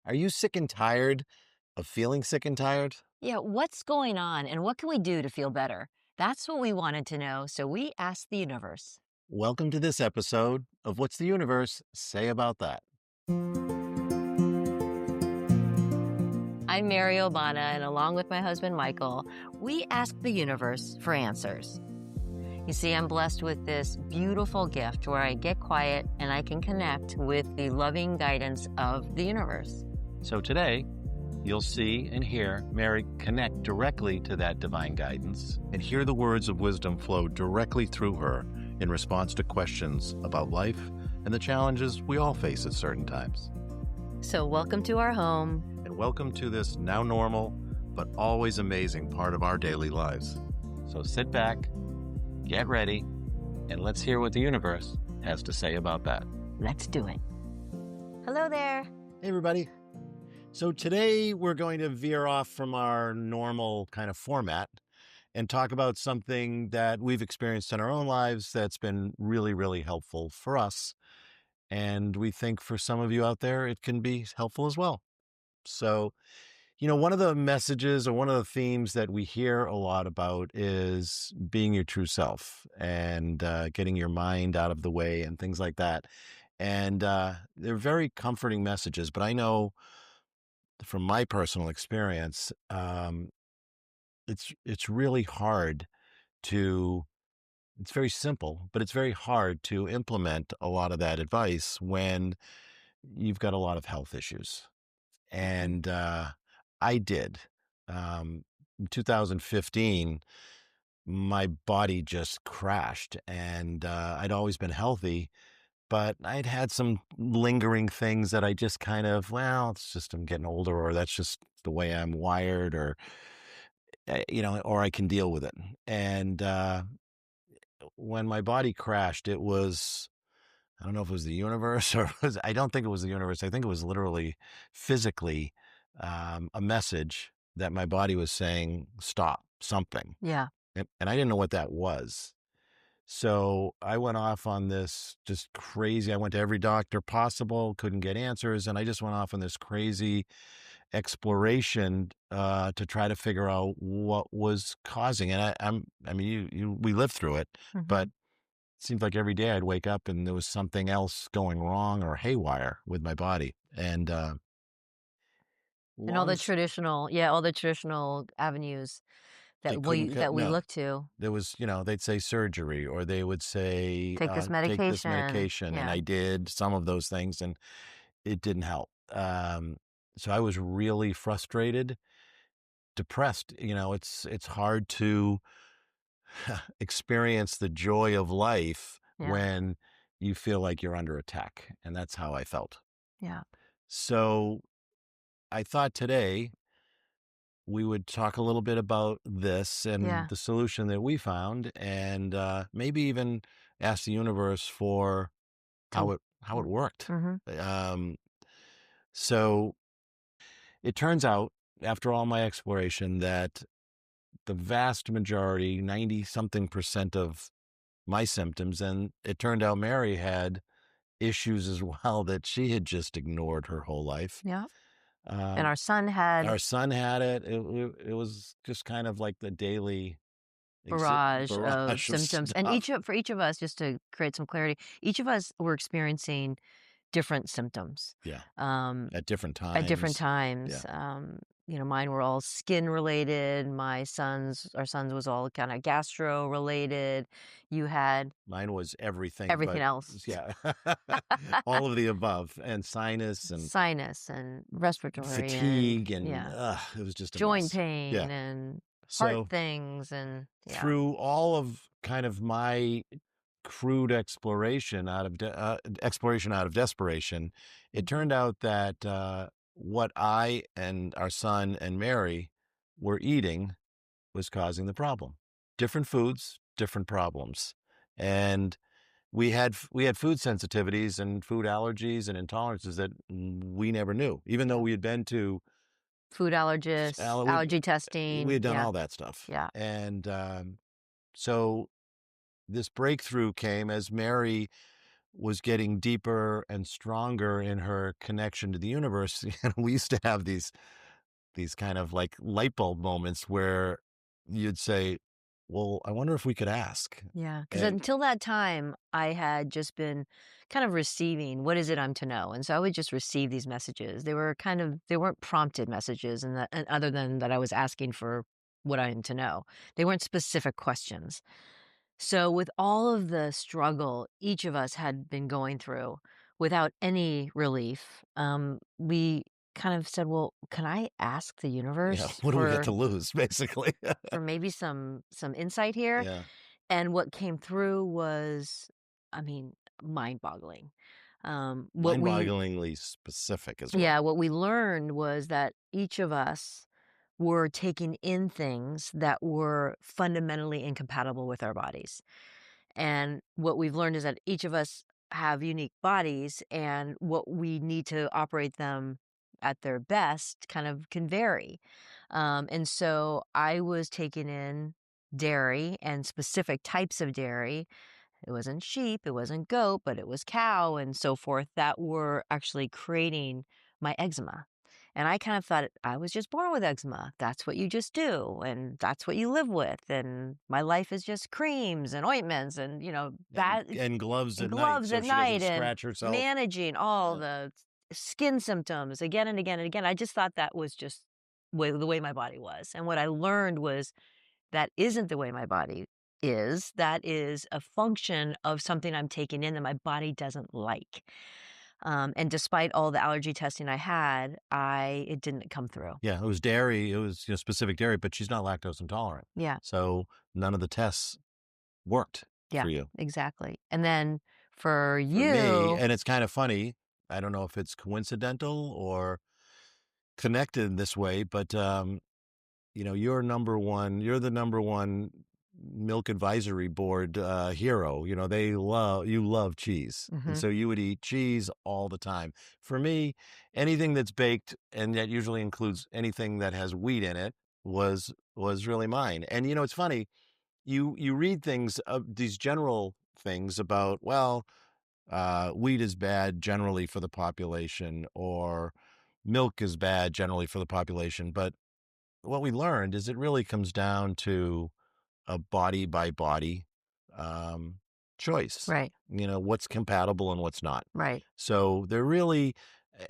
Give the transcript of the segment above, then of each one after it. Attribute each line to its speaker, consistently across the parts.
Speaker 1: Are you sick and tired of feeling sick and tired?
Speaker 2: Yeah, what's going on and what can we do to feel better? That's what we wanted to know, so we asked the universe.
Speaker 1: Welcome to this episode of What's the Universe Say About That?
Speaker 2: I'm Mary Obana, and along with my husband Michael, we asked the universe for answers. You see, I'm blessed with this beautiful gift where I get quiet and I can connect with the loving guidance of the universe.
Speaker 1: So today, you'll see and hear Mary connect directly to that divine guidance and hear the words of wisdom flow directly through her in response to questions about life and the challenges we all face at certain times.
Speaker 2: So welcome to our home.
Speaker 1: And welcome to this now normal, but always amazing part of our daily lives. So sit back, get ready, and let's hear what the universe has to say about that.
Speaker 2: Let's do it. Hello there.
Speaker 1: Hey, everybody. So today we're going to veer off from our normal kind of format and talk about something that we've experienced in our own lives that's been really, really helpful for us. And we think for some of you out there, it can be helpful as well. So, one of the messages or one of the themes that we hear a lot about is being your true self and getting your mind out of the way and things like that. And they're very comforting messages, but I know from my personal experience, it's really hard to, it's very simple, but it's very hard to implement a lot of that advice when you've got a lot of health issues. And I did. In 2015, my body just crashed, and I'd always been healthy, but I'd had some lingering things that I just kind of, well, it's just I'm getting older, or that's just the way I'm wired, or or I can deal with it. And when my body crashed, it was, I don't know if it was the universe or I don't think it was the universe. I think it was literally physically a message that my body was saying, stop something.
Speaker 2: Yeah.
Speaker 1: And I didn't know what that was. So I went off on this just crazy. I went to every doctor possible, couldn't get answers. And I just went off on this crazy exploration to try to figure out what was causing it. We lived through it, but it seemed like every day I'd wake up and there was something else going wrong or haywire with my body. And
Speaker 2: And all the traditional avenues
Speaker 1: they
Speaker 2: that
Speaker 1: couldn't
Speaker 2: we
Speaker 1: cut.
Speaker 2: that we
Speaker 1: No,
Speaker 2: look to.
Speaker 1: there was, they'd say surgery, or they would say,
Speaker 2: Take this
Speaker 1: take this
Speaker 2: medication.
Speaker 1: medication. And
Speaker 2: Yeah.
Speaker 1: I did some of those things and it didn't help. So I was really frustrated, depressed. It's hard to experience the joy of life
Speaker 2: Yeah.
Speaker 1: when you feel like you're under attack. And that's how I felt.
Speaker 2: Yeah.
Speaker 1: So I thought today we would talk a little bit about this and
Speaker 2: Yeah.
Speaker 1: the solution that we found, and maybe even ask the universe for
Speaker 2: Some
Speaker 1: how it worked.
Speaker 2: Mhm.
Speaker 1: Um, so it turns out, after all my exploration, that the vast majority, 90 something percent of my symptoms, and it turned out Mary had issues as well that she had just ignored her whole life.
Speaker 2: Yeah. And
Speaker 1: Um,
Speaker 2: our son had
Speaker 1: our son had it. It was just kind of like the daily
Speaker 2: barrage of
Speaker 1: barrage of
Speaker 2: symptoms, and
Speaker 1: stuff.
Speaker 2: for each of us, just to create some clarity, each of us were experiencing different symptoms,
Speaker 1: Yeah,
Speaker 2: um,
Speaker 1: at different
Speaker 2: at different
Speaker 1: times. Yeah,
Speaker 2: times. Mine were all skin related. Our son's was all kind of gastro related. You had
Speaker 1: mine was everything,
Speaker 2: everything
Speaker 1: but
Speaker 2: else,
Speaker 1: yeah, all of the above, and sinus and
Speaker 2: sinus and respiratory and
Speaker 1: fatigue, and
Speaker 2: yeah,
Speaker 1: it was just a
Speaker 2: joint
Speaker 1: mess.
Speaker 2: pain
Speaker 1: Yeah.
Speaker 2: and heart
Speaker 1: So
Speaker 2: things and yeah,
Speaker 1: through all of kind of my crude exploration out of desperation, it
Speaker 2: Mhm.
Speaker 1: turned out that what I and our son and Mary were eating was causing the problem. Different foods, different problems, and we had food sensitivities and food allergies and intolerances that we never knew, even though
Speaker 2: Yeah.
Speaker 1: we had been to
Speaker 2: Food allergists, allergy
Speaker 1: we
Speaker 2: testing.
Speaker 1: had done
Speaker 2: Yeah.
Speaker 1: all that stuff,
Speaker 2: Yeah.
Speaker 1: and so this breakthrough came as Mary was getting deeper and stronger in her connection to the universe. And we used to have these kind of like light bulb moments where you'd say, well, I wonder if we could ask.
Speaker 2: Yeah, because
Speaker 1: And
Speaker 2: until that time, I had just been kind of receiving, "What is it I'm to know?" And so I would just receive these messages. They weren't prompted messages and other than that I was asking for what I am to know. They weren't specific questions. So with all of the struggle each of us had been going through without any relief, we kind of said, "Well, can I ask the
Speaker 1: yeah,
Speaker 2: universe
Speaker 1: what do we got to lose, basically?
Speaker 2: for maybe some insight here?"
Speaker 1: Yeah,
Speaker 2: And what came through was, I mean, mind-boggling. What we
Speaker 1: mind-bogglingly specific as well.
Speaker 2: Yeah, what we learned was that each of us were taking in things that were fundamentally incompatible with our bodies. And what we've learned is that each of us have unique bodies, and what we need to operate them at their best kind of can vary. And so I was taking in dairy and specific types of dairy. It wasn't sheep, it wasn't goat, but it was cow and so forth that were actually creating my eczema. And I kind of thought I was just born with eczema. That's what you just do. And that's what you live with. And my life is just creams and ointments and, that
Speaker 1: And gloves
Speaker 2: and
Speaker 1: at night
Speaker 2: gloves
Speaker 1: so
Speaker 2: at
Speaker 1: she doesn't
Speaker 2: night and
Speaker 1: scratch herself.
Speaker 2: managing all
Speaker 1: Yeah,
Speaker 2: the skin symptoms again and again and again. I just thought that was just the way my body was. And what I learned was that isn't the way my body is. That is a function of something I'm taking in that my body doesn't like. And despite all the allergy testing I had, it didn't come through.
Speaker 1: yeah, it was dairy. It was, specific dairy, but she's not lactose intolerant.
Speaker 2: Yeah,
Speaker 1: So none of the tests worked
Speaker 2: yeah,
Speaker 1: for you.
Speaker 2: exactly. And then for
Speaker 1: For me,
Speaker 2: you,
Speaker 1: and it's kind of funny, I don't know if it's coincidental or connected in this way, but, you're the number one milk advisory board, hero. You love cheese, and
Speaker 2: hmm
Speaker 1: so you would eat cheese all the time. For me, anything that's baked, and that usually includes anything that has wheat in it, was really mine. And, it's funny, you read things, these general things about, well, wheat is bad generally for the population, or milk is bad generally for the population. But what we learned is it really comes down to a body by body um, choice.
Speaker 2: right,
Speaker 1: What's compatible and what's not.
Speaker 2: right.
Speaker 1: So they're really,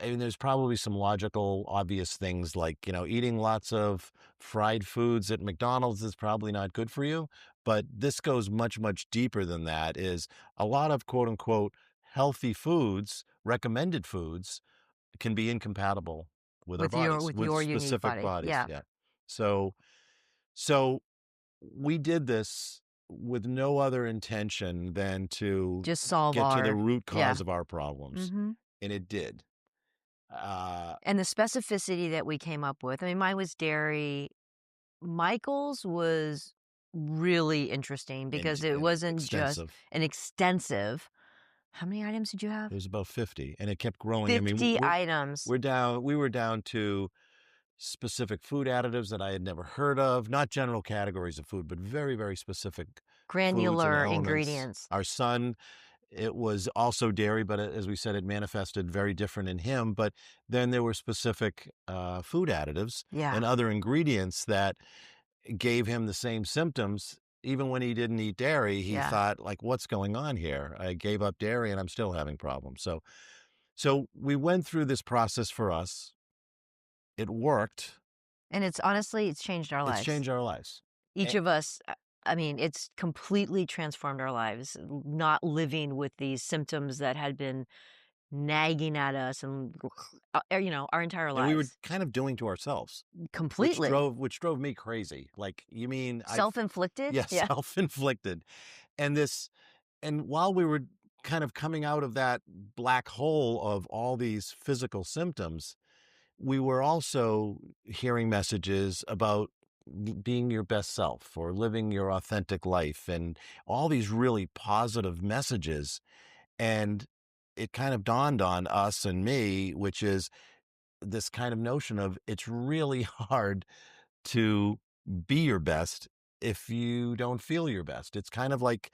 Speaker 1: I mean, there's probably some logical, obvious things like, eating lots of fried foods at McDonald's is probably not good for you. But this goes much, much deeper than that, is a lot of quote unquote healthy foods, recommended foods, can be incompatible with our bodies,
Speaker 2: With
Speaker 1: with
Speaker 2: your unique
Speaker 1: specific
Speaker 2: body.
Speaker 1: bodies.
Speaker 2: Yeah.
Speaker 1: Yeah. So, so we did this with no other intention than to
Speaker 2: Just solve
Speaker 1: get to the
Speaker 2: our,
Speaker 1: root
Speaker 2: yeah.
Speaker 1: cause of our problems.
Speaker 2: hmm
Speaker 1: And it did. Uh,
Speaker 2: And the specificity that we came up with, I mean, mine was dairy. Michael's was really interesting because it
Speaker 1: and
Speaker 2: wasn't just
Speaker 1: extensive.
Speaker 2: an extensive. How many items did you have?
Speaker 1: It was about 50 and it kept growing. I mean,
Speaker 2: 50 items.
Speaker 1: we were down to specific food additives that I had never heard of, not general categories of food, but very, very specific foods and
Speaker 2: Granular
Speaker 1: elements.
Speaker 2: ingredients.
Speaker 1: Our son, it was also dairy, but as we said, it manifested very different in him. But then there were specific food additives
Speaker 2: Yeah,
Speaker 1: and other ingredients that gave him the same symptoms. Even when he didn't eat dairy, he
Speaker 2: yeah.
Speaker 1: thought, like, what's going on here? I gave up dairy and I'm still having problems. So we went through this process for us. It worked.
Speaker 2: And it's changed our
Speaker 1: It's
Speaker 2: lives.
Speaker 1: changed our lives.
Speaker 2: Each of us, I mean, it's completely transformed our lives, not living with these symptoms that had been nagging at us and, our entire
Speaker 1: And we were
Speaker 2: lives.
Speaker 1: kind of doing to ourselves, which
Speaker 2: Completely.
Speaker 1: drove me crazy. Like, you mean
Speaker 2: Self-inflicted?
Speaker 1: yeah,
Speaker 2: Yeah.
Speaker 1: self-inflicted. And while we were kind of coming out of that black hole of all these physical symptoms, we were also hearing messages about being your best self or living your authentic life and all these really positive messages. And it kind of dawned on us and me, which is this kind of notion of it's really hard to be your best if you don't feel your best. It's kind of like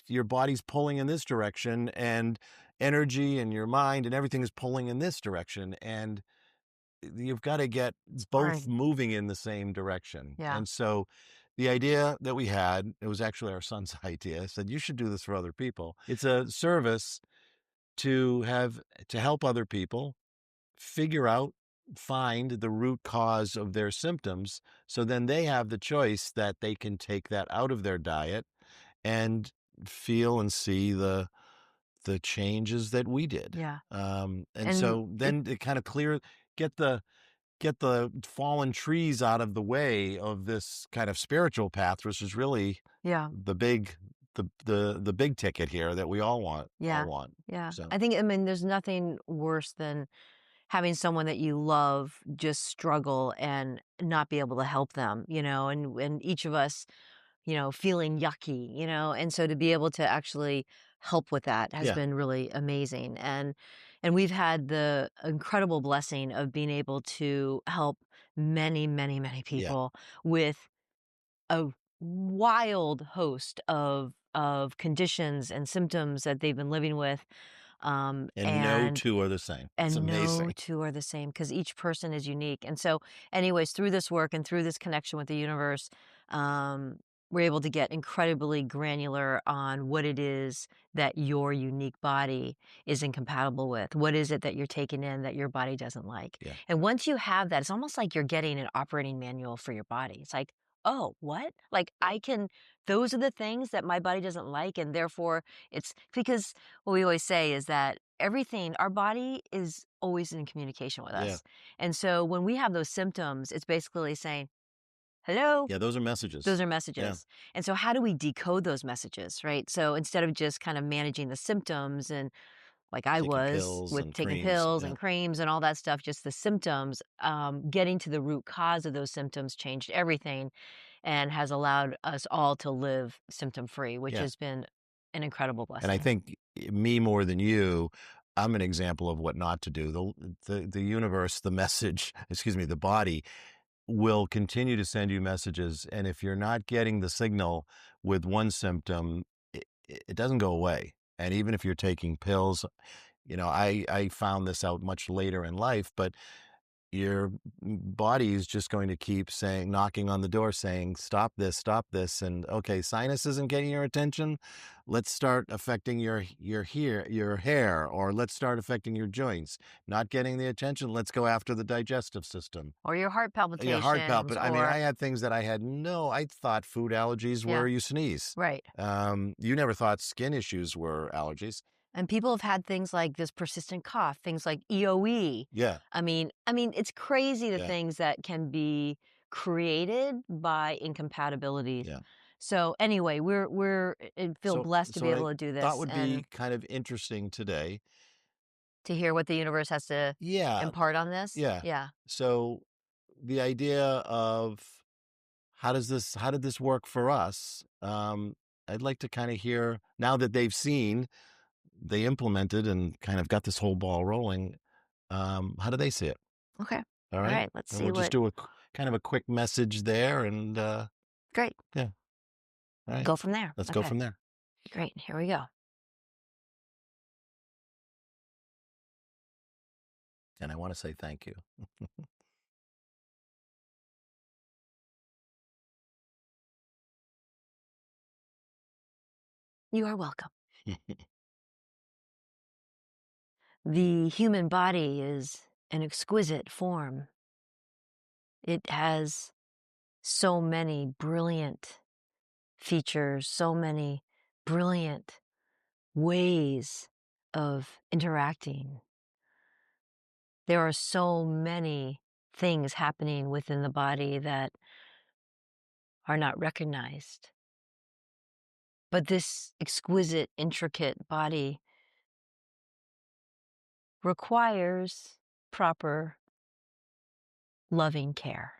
Speaker 1: your body's pulling in this direction, and energy and your mind and everything is pulling in this direction. And you've got to get
Speaker 2: Right.
Speaker 1: both moving in the same direction.
Speaker 2: Yeah.
Speaker 1: And so the idea that we had, it was actually our son's idea, said, you should do this for other people. It's a service to have to help other people figure out, find the root cause of their symptoms. So then they have the choice that they can take that out of their diet and feel and see the changes that we did.
Speaker 2: Yeah.
Speaker 1: And
Speaker 2: And
Speaker 1: so
Speaker 2: it
Speaker 1: then it kind of get the get the fallen trees out of the way of this kind of spiritual path, which is really
Speaker 2: yeah.
Speaker 1: the big the big ticket here that we all
Speaker 2: Yeah.
Speaker 1: want.
Speaker 2: Yeah.
Speaker 1: So
Speaker 2: I mean, there's nothing worse than having someone that you love just struggle and not be able to help them, and each of us, feeling yucky, and so to be able to actually help with that has
Speaker 1: yeah,
Speaker 2: been really amazing. And we've had the incredible blessing of being able to help many, many, many
Speaker 1: yeah.
Speaker 2: people with a wild host of conditions and symptoms that they've been living with,
Speaker 1: And no
Speaker 2: and
Speaker 1: two are the same. It's
Speaker 2: no
Speaker 1: amazing.
Speaker 2: two are the same because each person is unique. And so, anyways, through this work and through this connection with the universe, um, we're able to get incredibly granular on what it is that your unique body is incompatible with. What is it that you're taking in that your body doesn't like?
Speaker 1: Yeah,
Speaker 2: And once you have that, it's almost like you're getting an operating manual for your body. It's like, oh, what? Like, those are the things that my body doesn't like. And therefore, it's because what we always say is that our body is always in communication with
Speaker 1: yeah,
Speaker 2: us. And so when we have those symptoms, it's basically saying, hello,
Speaker 1: yeah. Those are messages.
Speaker 2: those are
Speaker 1: Yeah,
Speaker 2: messages. And so how do we decode those messages, right? So instead of just kind of managing the symptoms and like I
Speaker 1: taking
Speaker 2: was
Speaker 1: pills
Speaker 2: with
Speaker 1: and
Speaker 2: taking
Speaker 1: creams.
Speaker 2: pills
Speaker 1: Yeah,
Speaker 2: and creams and all that stuff, just the symptoms, getting to the root cause of those symptoms changed everything and has allowed us all to live symptom free, which
Speaker 1: yeah.
Speaker 2: has been an incredible
Speaker 1: And I
Speaker 2: blessing.
Speaker 1: think me more than you, I'm an example of what not to do. The universe, the message, excuse me, the body will continue to send you messages. And if you're not getting the signal with one symptom, it doesn't go away. And even if you're taking pills, I found this out much later in life, but your body is just going to keep saying, knocking on the door saying, stop this. And okay, sinus isn't getting your attention. Let's start affecting your hair, or let's start affecting your joints. Not getting the attention. Let's go after the digestive system.
Speaker 2: Or your heart
Speaker 1: Yeah, heart
Speaker 2: palpitations,
Speaker 1: palpit. I mean, I
Speaker 2: or
Speaker 1: had things that I thought food allergies
Speaker 2: yeah,
Speaker 1: were you sneeze.
Speaker 2: right.
Speaker 1: You never thought skin issues were allergies.
Speaker 2: And people have had things like this persistent cough, things like EOE.
Speaker 1: Yeah,
Speaker 2: I mean, it's crazy the
Speaker 1: yeah,
Speaker 2: things that can be created by incompatibilities.
Speaker 1: yeah.
Speaker 2: So anyway, we're feel blessed to
Speaker 1: So
Speaker 2: be
Speaker 1: what I
Speaker 2: able to do
Speaker 1: thought
Speaker 2: this
Speaker 1: would be
Speaker 2: and
Speaker 1: kind of interesting today.
Speaker 2: to hear what the universe has to
Speaker 1: Yeah,
Speaker 2: impart on this.
Speaker 1: yeah.
Speaker 2: Yeah.
Speaker 1: So the idea of how did this work for us? I'd like to kind of hear now that they've seen, they implemented and kind of got this whole ball rolling. How do they see it?
Speaker 2: Okay.
Speaker 1: All
Speaker 2: All
Speaker 1: right.
Speaker 2: right. Let's
Speaker 1: And
Speaker 2: see
Speaker 1: we'll just
Speaker 2: what.
Speaker 1: do kind of a quick message there. And
Speaker 2: Great.
Speaker 1: yeah. All right.
Speaker 2: Go from there.
Speaker 1: Let's go
Speaker 2: Okay.
Speaker 1: from there.
Speaker 2: Great. Here we go.
Speaker 1: And I want to say thank you.
Speaker 2: You are welcome. The human body is an exquisite form. It has so many brilliant features, so many brilliant ways of interacting. There are so many things happening within the body that are not recognized. But this exquisite, intricate body requires proper loving care.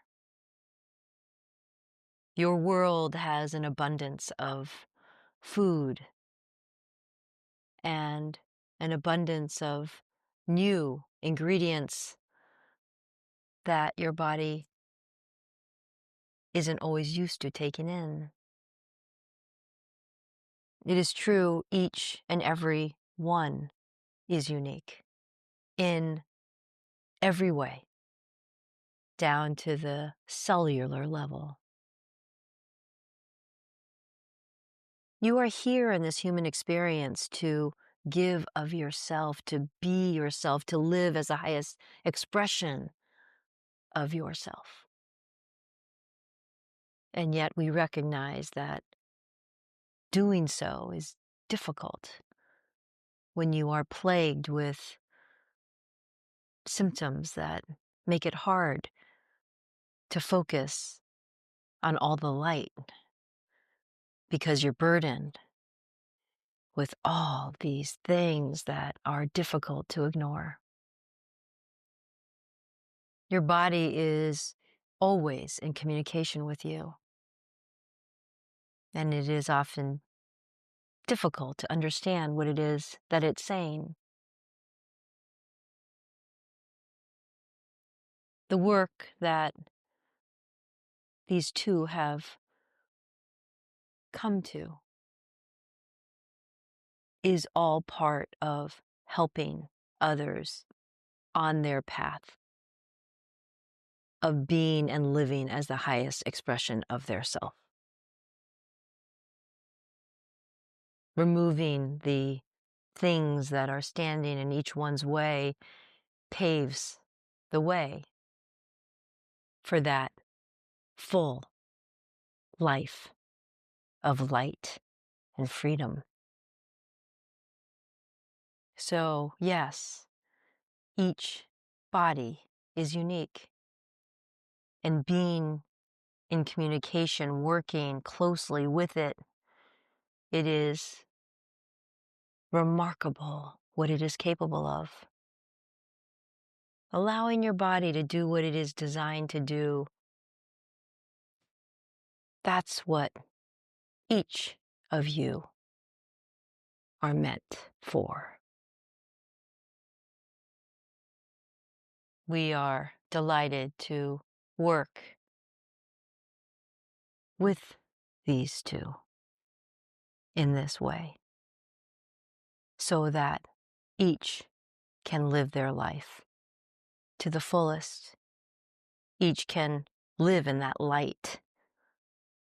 Speaker 2: Your world has an abundance of food and an abundance of new ingredients that your body isn't always used to taking in. It is true, each and every one is unique in every way, down to the cellular level. You are here in this human experience to give of yourself, to be yourself, to live as the highest expression of yourself. And yet we recognize that doing so is difficult when you are plagued with symptoms that make it hard to focus on all the light because you're burdened with all these things that are difficult to ignore. Your body is always in communication with you, and it is often difficult to understand what it is that it's saying. The work that these two have come to is all part of helping others on their path of being and living as the highest expression of their self. Removing the things that are standing in each one's way paves the way for that full life of light and freedom. So, yes, each body is unique, and being in communication, working closely with it, it is remarkable what it is capable of. Allowing your body to do what it is designed to do, that's what each of you are meant for. We are delighted to work with these two in this way so that each can live their life to the fullest. Each can live in that light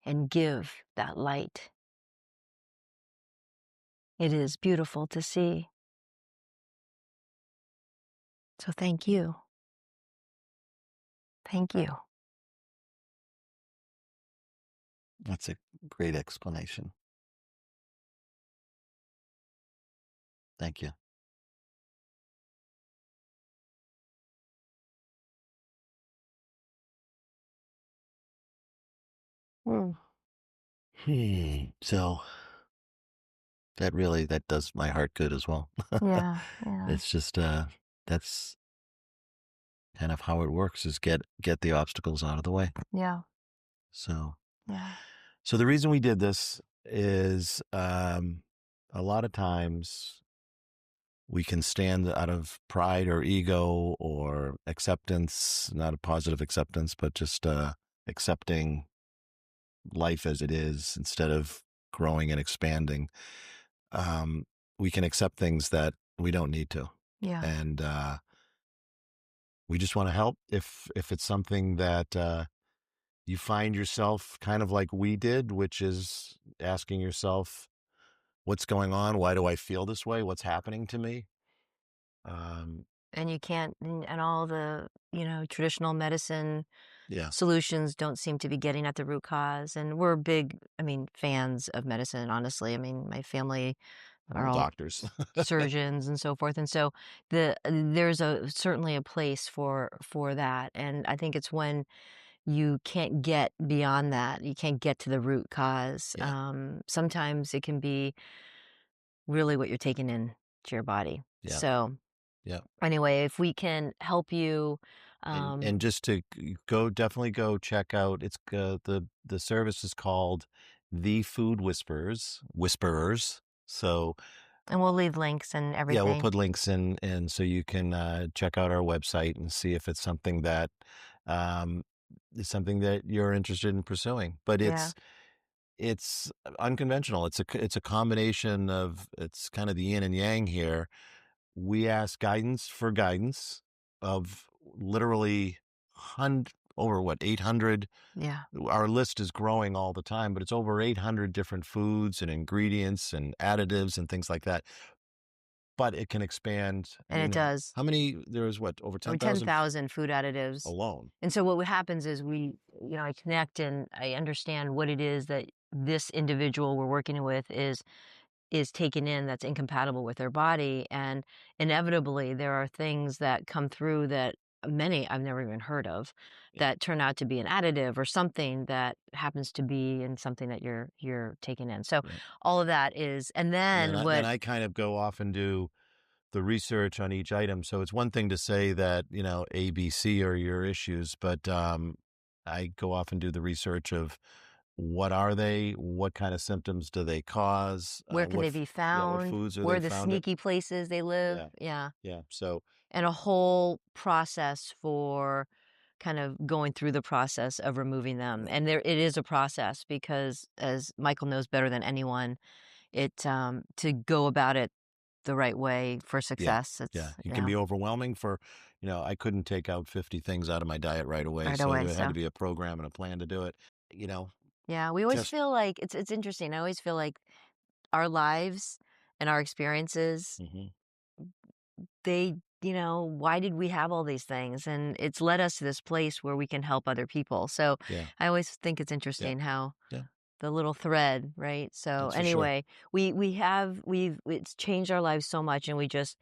Speaker 2: and give that light. It is beautiful to see. So thank you. Thank you.
Speaker 1: That's a great explanation. Thank you.
Speaker 2: Mm,
Speaker 1: So that does my heart good as well.
Speaker 2: yeah, yeah,
Speaker 1: It's just that's kind of how it works is get the obstacles out of the way.
Speaker 2: yeah,
Speaker 1: So
Speaker 2: yeah,
Speaker 1: so the reason we did this is a lot of times we can stand out of pride or ego or acceptance, not a positive acceptance, but just accepting life as it is instead of growing and expanding. Um, we can accept things that we don't need to.
Speaker 2: yeah.
Speaker 1: And we just want to help if it's something that you find yourself kind of like we did, which is asking yourself, what's going on? Why do I feel this way? What's happening to me? Um,
Speaker 2: And you can't, and all the, traditional medicine
Speaker 1: yeah,
Speaker 2: solutions don't seem to be getting at the root cause. And we're big, fans of medicine, honestly. My family
Speaker 1: we're
Speaker 2: are
Speaker 1: all
Speaker 2: all
Speaker 1: doctors.
Speaker 2: surgeons and so forth. And so there's certainly a place for that. And I think it's when you can't get beyond that, you can't get to the root cause.
Speaker 1: Yeah,
Speaker 2: Sometimes it can be really what you're taking in to your body.
Speaker 1: yeah,
Speaker 2: So
Speaker 1: yeah.
Speaker 2: anyway, if we can help you,
Speaker 1: And just to go, definitely go check out. It's the service is called the Food Whisperers. So
Speaker 2: and we'll leave links and
Speaker 1: yeah, we'll
Speaker 2: everything.
Speaker 1: put links in, and so you can check out our website and see if it's something that um, is something that you're interested in pursuing. But
Speaker 2: Yeah.
Speaker 1: It's unconventional. It's a combination of, it's kind of the yin and yang here. We ask guidance for guidance of literally over what, 800.
Speaker 2: Yeah.
Speaker 1: Our list is growing all the time, but it's over 800 different foods and ingredients and additives and things like that. But it can expand. I
Speaker 2: And it
Speaker 1: mean,
Speaker 2: does.
Speaker 1: how many? There's what, over
Speaker 2: Over
Speaker 1: 10,000
Speaker 2: 10,000 food additives.
Speaker 1: alone.
Speaker 2: And so what happens is I connect and I understand what it is that this individual we're working with is taken in that's incompatible with their body, and inevitably there are things that come through that many I've never even heard of
Speaker 1: Yeah,
Speaker 2: that turn out to be an additive or something that happens to be in something that you're taking in. So
Speaker 1: right.
Speaker 2: all of that is, and
Speaker 1: And then
Speaker 2: then
Speaker 1: then
Speaker 2: what
Speaker 1: I kind of go off and do the research on each item. So it's one thing to say that, A, B, C are your issues, but I go off and do the research of what are they, what kind of symptoms do they cause,
Speaker 2: where can they be
Speaker 1: yeah, what
Speaker 2: found,
Speaker 1: foods are
Speaker 2: where
Speaker 1: they
Speaker 2: are the
Speaker 1: found it.
Speaker 2: sneaky places they live.
Speaker 1: Yeah,
Speaker 2: Yeah.
Speaker 1: yeah. So
Speaker 2: And a whole process for kind of going through the process of removing them.
Speaker 1: right.
Speaker 2: And there it is a process because as Michael knows better than anyone, to go about it the right way for
Speaker 1: Yeah,
Speaker 2: success,
Speaker 1: yeah.
Speaker 2: it's,
Speaker 1: It can be overwhelming for, I couldn't take out 50 things out of my diet right away.
Speaker 2: right
Speaker 1: So
Speaker 2: away.
Speaker 1: there had to
Speaker 2: So,
Speaker 1: be a program and a plan to do it. You know,
Speaker 2: yeah, we always
Speaker 1: just
Speaker 2: feel like it's interesting. I always feel like our lives and our experiences,
Speaker 1: mhm.
Speaker 2: why did we have all these things? And it's led us to this place where we can help other people. So
Speaker 1: Yeah,
Speaker 2: I always think it's
Speaker 1: yeah,
Speaker 2: interesting how
Speaker 1: yeah.
Speaker 2: the little thread, right? So
Speaker 1: That's for sure.
Speaker 2: anyway, we've it's changed our lives so much, and we just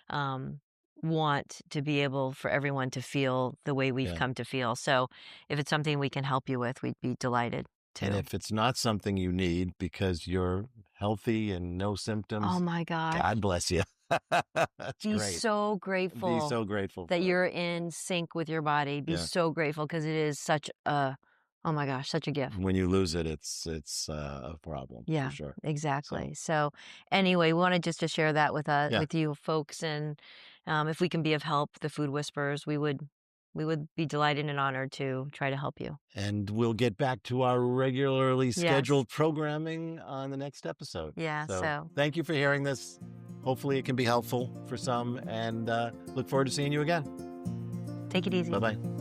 Speaker 2: um, want to be able for everyone to feel the way we've
Speaker 1: Yeah.
Speaker 2: come to feel. So if it's something we can help you with, we'd be delighted
Speaker 1: And
Speaker 2: to.
Speaker 1: if it's not something you need because you're healthy and no
Speaker 2: Oh
Speaker 1: symptoms,
Speaker 2: my
Speaker 1: God
Speaker 2: gosh,
Speaker 1: bless you. That's
Speaker 2: be
Speaker 1: great.
Speaker 2: so
Speaker 1: Be
Speaker 2: grateful
Speaker 1: so grateful
Speaker 2: that
Speaker 1: for it.
Speaker 2: you're in sync with your body. Be
Speaker 1: Yeah.
Speaker 2: so grateful because it is such a, oh my gosh, such a gift.
Speaker 1: When you lose it, it's a problem for
Speaker 2: Yeah,
Speaker 1: sure. So,
Speaker 2: exactly. So anyway, we wanted just to share that
Speaker 1: yeah.
Speaker 2: with you folks, and if we can be of help, the Food Whisperers, we would be delighted and honored to try to help you.
Speaker 1: And we'll get back to our regularly
Speaker 2: Yes.
Speaker 1: scheduled programming on the next episode.
Speaker 2: Yeah.
Speaker 1: So,
Speaker 2: So
Speaker 1: thank you for hearing this. Hopefully, it can be helpful for some, and look forward to seeing you again.
Speaker 2: take it
Speaker 1: Bye
Speaker 2: easy.
Speaker 1: bye.